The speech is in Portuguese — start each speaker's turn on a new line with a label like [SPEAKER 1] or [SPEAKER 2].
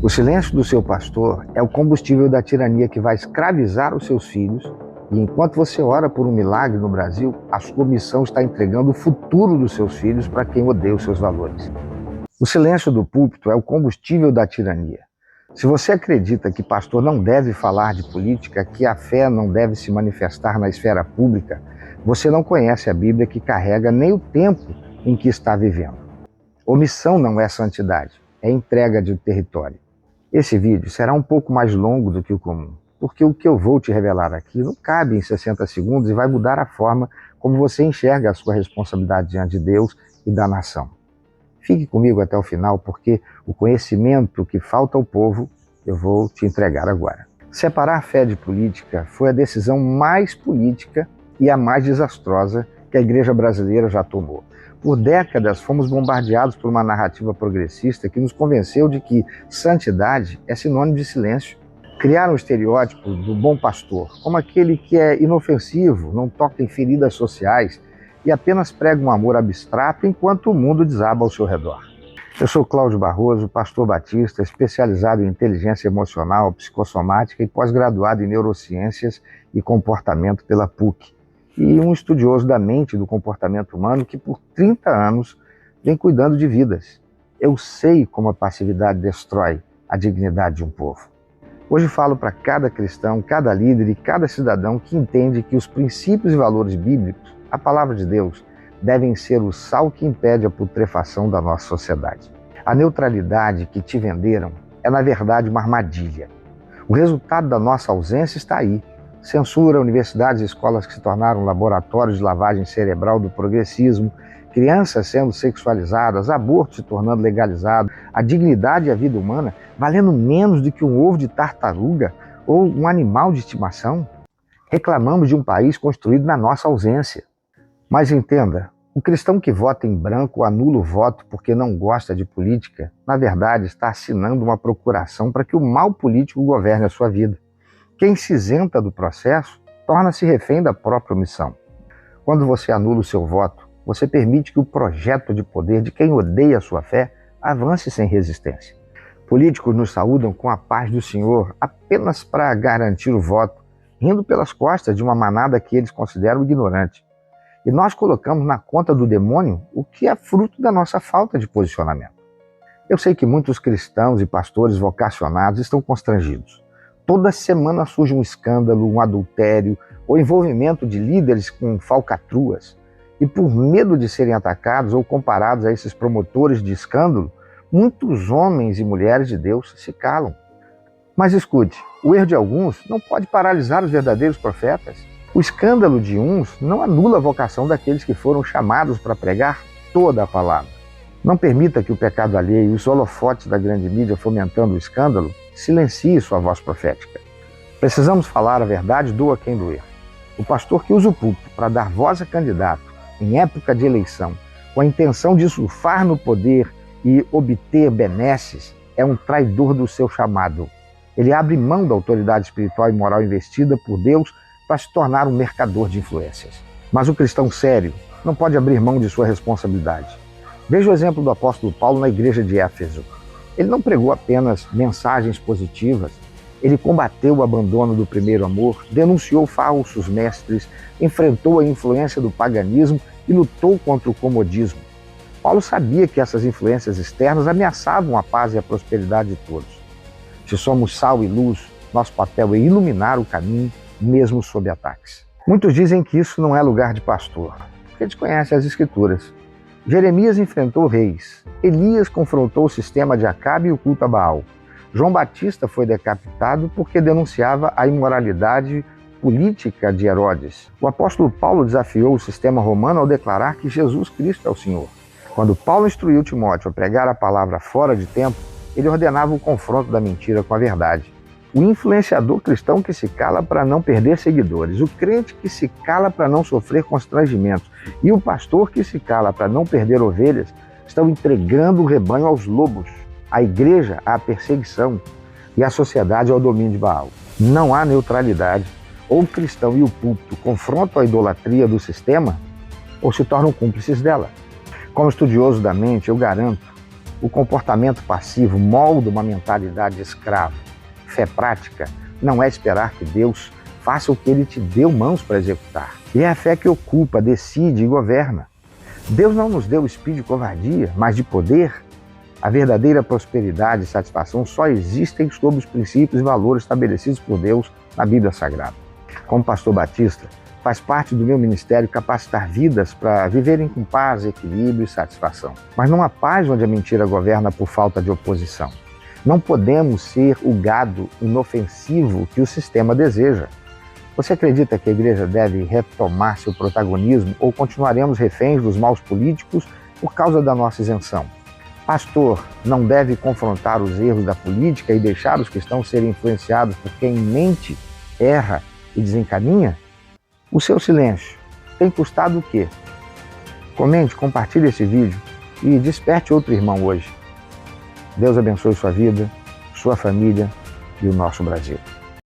[SPEAKER 1] O silêncio do seu pastor é o combustível da tirania que vai escravizar os seus filhos, e enquanto você ora por um milagre no Brasil, a sua missão está entregando o futuro dos seus filhos para quem odeia os seus valores. O silêncio do púlpito é o combustível da tirania. Se você acredita que pastor não deve falar de política, que a fé não deve se manifestar na esfera pública, você não conhece a Bíblia, que carrega nem o tempo em que está vivendo. Omissão não é santidade, é entrega de território. Esse vídeo será um pouco mais longo do que o comum, porque o que eu vou te revelar aqui não cabe em 60 segundos e vai mudar a forma como você enxerga a sua responsabilidade diante de Deus e da nação. Fique comigo até o final, porque o conhecimento que falta ao povo eu vou te entregar agora. Separar fé de política foi a decisão mais política e a mais desastrosa que a igreja brasileira já tomou. Por décadas fomos bombardeados por uma narrativa progressista que nos convenceu de que santidade é sinônimo de silêncio. Criaram o estereótipo do bom pastor como aquele que é inofensivo, não toca em feridas sociais e apenas prega um amor abstrato enquanto o mundo desaba ao seu redor. Eu sou Cláudio Barroso, pastor batista, especializado em inteligência emocional, psicossomática e pós-graduado em neurociências e comportamento pela PUC. E um estudioso da mente e do comportamento humano que por 30 anos vem cuidando de vidas. Eu sei como a passividade destrói a dignidade de um povo. Hoje falo para cada cristão, cada líder e cada cidadão que entende que os princípios e valores bíblicos, a palavra de Deus, devem ser o sal que impede a putrefação da nossa sociedade. A neutralidade que te venderam é, na verdade, uma armadilha. O resultado da nossa ausência está aí. Censura, universidades e escolas que se tornaram laboratórios de lavagem cerebral do progressismo, crianças sendo sexualizadas, aborto se tornando legalizado, a dignidade e a vida humana valendo menos do que um ovo de tartaruga ou um animal de estimação. Reclamamos de um país construído na nossa ausência. Mas entenda, o cristão que vota em branco ou anula o voto porque não gosta de política, na verdade está assinando uma procuração para que o mal político governe a sua vida. Quem se isenta do processo torna-se refém da própria omissão. Quando você anula o seu voto, você permite que o projeto de poder de quem odeia a sua fé avance sem resistência. Políticos nos saúdam com a paz do Senhor apenas para garantir o voto, rindo pelas costas de uma manada que eles consideram ignorante. E nós colocamos na conta do demônio o que é fruto da nossa falta de posicionamento. Eu sei que muitos cristãos e pastores vocacionados estão constrangidos. Toda semana surge um escândalo, um adultério ou envolvimento de líderes com falcatruas. E por medo de serem atacados ou comparados a esses promotores de escândalo, muitos homens e mulheres de Deus se calam. Mas escute, o erro de alguns não pode paralisar os verdadeiros profetas. O escândalo de uns não anula a vocação daqueles que foram chamados para pregar toda a palavra. Não permita que o pecado alheio e os holofotes da grande mídia fomentando o escândalo silencie sua voz profética. Precisamos falar a verdade, doa quem doer. O pastor que usa o púlpito para dar voz a candidato em época de eleição, com a intenção de surfar no poder e obter benesses, é um traidor do seu chamado. Ele abre mão da autoridade espiritual e moral investida por Deus para se tornar um mercador de influências. Mas o cristão sério não pode abrir mão de sua responsabilidade. Veja o exemplo do apóstolo Paulo na igreja de Éfeso. Ele não pregou apenas mensagens positivas, ele combateu o abandono do primeiro amor, denunciou falsos mestres, enfrentou a influência do paganismo e lutou contra o comodismo. Paulo sabia que essas influências externas ameaçavam a paz e a prosperidade de todos. Se somos sal e luz, nosso papel é iluminar o caminho, mesmo sob ataques. Muitos dizem que isso não é lugar de pastor, porque desconhecem as Escrituras. Jeremias enfrentou reis, Elias confrontou o sistema de Acabe e o culto a Baal. João Batista foi decapitado porque denunciava a imoralidade política de Herodes. O apóstolo Paulo desafiou o sistema romano ao declarar que Jesus Cristo é o Senhor. Quando Paulo instruiu Timóteo a pregar a palavra fora de tempo, ele ordenava o confronto da mentira com a verdade. O influenciador cristão que se cala para não perder seguidores, o crente que se cala para não sofrer constrangimentos e o pastor que se cala para não perder ovelhas estão entregando o rebanho aos lobos, a igreja à perseguição e a sociedade ao domínio de Baal. Não há neutralidade. Ou o cristão e o púlpito confrontam a idolatria do sistema ou se tornam cúmplices dela. Como estudioso da mente, eu garanto O comportamento passivo molda uma mentalidade escrava. Fé prática não é esperar que Deus faça o que Ele te deu mãos para executar. E é a fé que ocupa, decide e governa. Deus não nos deu o espírito de covardia, mas de poder. A verdadeira prosperidade e satisfação só existem sob os princípios e valores estabelecidos por Deus na Bíblia Sagrada. Como pastor batista, faz parte do meu ministério capacitar vidas para viverem com paz, equilíbrio e satisfação. Mas não há paz onde a mentira governa por falta de oposição. Não podemos ser o gado inofensivo que o sistema deseja. Você acredita que a igreja deve retomar seu protagonismo ou continuaremos reféns dos maus políticos por causa da nossa isenção? Pastor não deve confrontar os erros da política e deixar os cristãos serem influenciados por quem mente, erra e desencaminha? O seu silêncio tem custado o quê? Comente, compartilhe esse vídeo e desperte outro irmão hoje. Deus abençoe sua vida, sua família e o nosso Brasil.